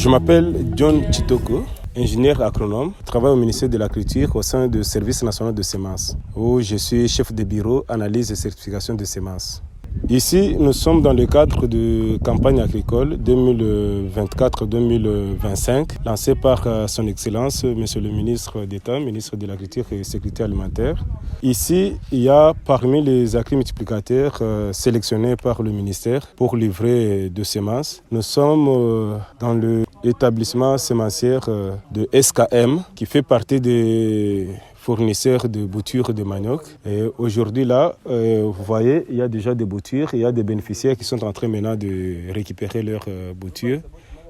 Je m'appelle John Chitoko, ingénieur agronome. Je travaille au ministère de l'Agriculture au sein du Service national de semences, où je suis chef de bureau analyse et certification de semences. Ici, nous sommes dans le cadre de campagne agricole 2024-2025 lancée par son Excellence, Monsieur le ministre d'État, ministre de l'Agriculture et Sécurité alimentaire. Ici, il y a parmi les agri-multiplicateurs sélectionnés par le ministère pour livrer de semences. Nous sommes dans l'établissement sémencier de SKM qui fait partie des fournisseurs de boutures de manioc. Et aujourd'hui là, vous voyez, il y a déjà des boutures, il y a des bénéficiaires qui sont en train maintenant de récupérer leurs boutures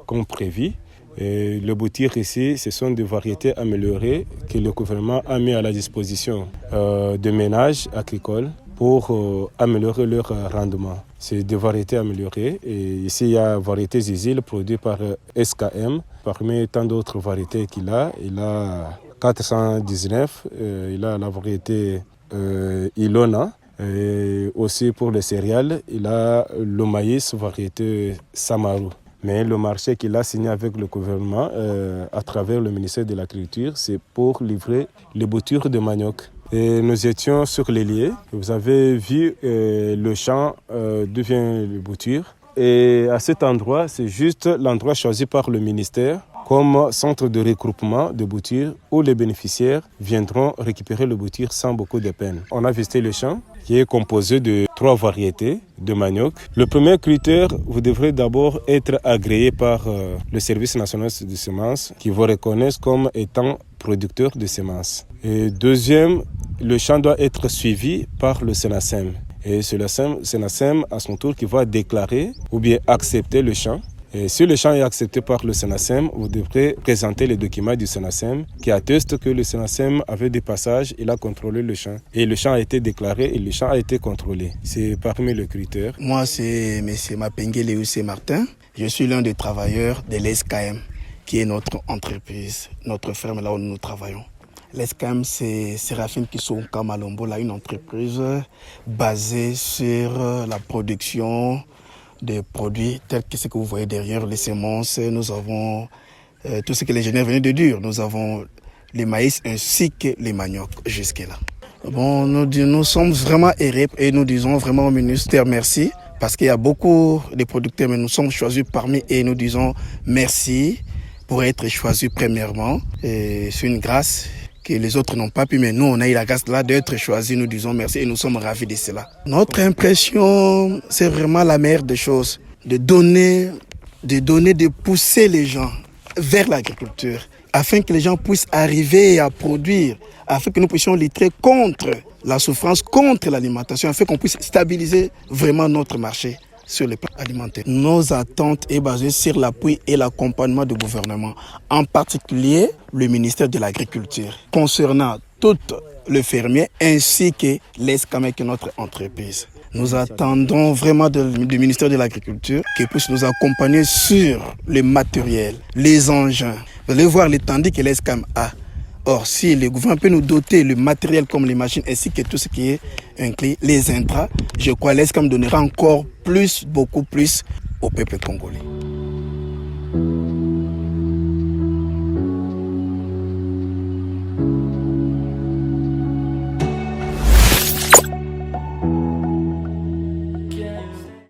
comme prévu. Et les boutures ici, ce sont des variétés améliorées que le gouvernement a mis à la disposition de ménages agricoles pour améliorer leur rendement. C'est des variétés améliorées. Et ici, il y a variétés Zisil produites par SKM. Parmi tant d'autres variétés qu'il a, il a 419, il a la variété Ilona. Et aussi pour les céréales, il a le maïs variété Samaru. Mais le marché qu'il a signé avec le gouvernement à travers le ministère de l'Agriculture, c'est pour livrer les boutures de manioc. Et nous étions sur les lieux. Vous avez vu le champ d'où vient les boutures. Et à cet endroit, c'est juste l'endroit choisi par le ministère comme centre de regroupement de boutures où les bénéficiaires viendront récupérer le bouture sans beaucoup de peine. On a visité le champ qui est composé de 3 variétés de manioc. Le premier critère, vous devrez d'abord être agréé par le Service national de semences qui vous reconnaît comme étant producteur de semences. Et deuxième, le champ doit être suivi par le SENASEM. Et c'est le SENASEM à son tour qui va déclarer ou bien accepter le champ. Et si le champ est accepté par le SENASEM, vous devrez présenter les documents du SENASEM qui attestent que le SENASEM avait des passages, il a contrôlé le champ. Et le champ a été déclaré et le champ a été contrôlé. C'est parmi les critères. Moi, c'est M. Mapengue Léus Martin. Je suis l'un des travailleurs de l'SKM, qui est notre entreprise, notre ferme là où nous travaillons. L'SKM, c'est Séraphine Kisonka Malombo, là, une entreprise basée sur la production des produits tels que ce que vous voyez derrière, les semences. Nous avons tout ce que l'ingénieur venait de dire. Nous avons les maïs ainsi que les maniocs jusque-là. Bon, nous sommes vraiment heureux et nous disons vraiment au ministère merci parce qu'il y a beaucoup de producteurs, mais nous sommes choisis parmi et nous disons merci pour être choisis premièrement. Et c'est une grâce que les autres n'ont pas pu, mais nous, on a eu la grâce là d'être choisis, nous disons merci et nous sommes ravis de cela. Notre impression, c'est vraiment la meilleure des choses, de pousser les gens vers l'agriculture, afin que les gens puissent arriver à produire, afin que nous puissions lutter contre la souffrance, contre l'alimentation, afin qu'on puisse stabiliser vraiment notre marché sur le plan alimentaire. Nos attentes sont basées sur l'appui et l'accompagnement du gouvernement, en particulier le ministère de l'Agriculture, concernant tous les fermiers ainsi que l'ESCAM qui est notre entreprise. Nous attendons vraiment du ministère de l'Agriculture qu'il puisse nous accompagner sur le matériel, les engins. Vous allez voir l'étendue que l'ESCAM a. Or, si le gouvernement peut nous doter le matériel comme les machines ainsi que tout ce qui est inclus, les intrants, je crois que l'ESCAM donnera encore plus, beaucoup plus au peuple congolais.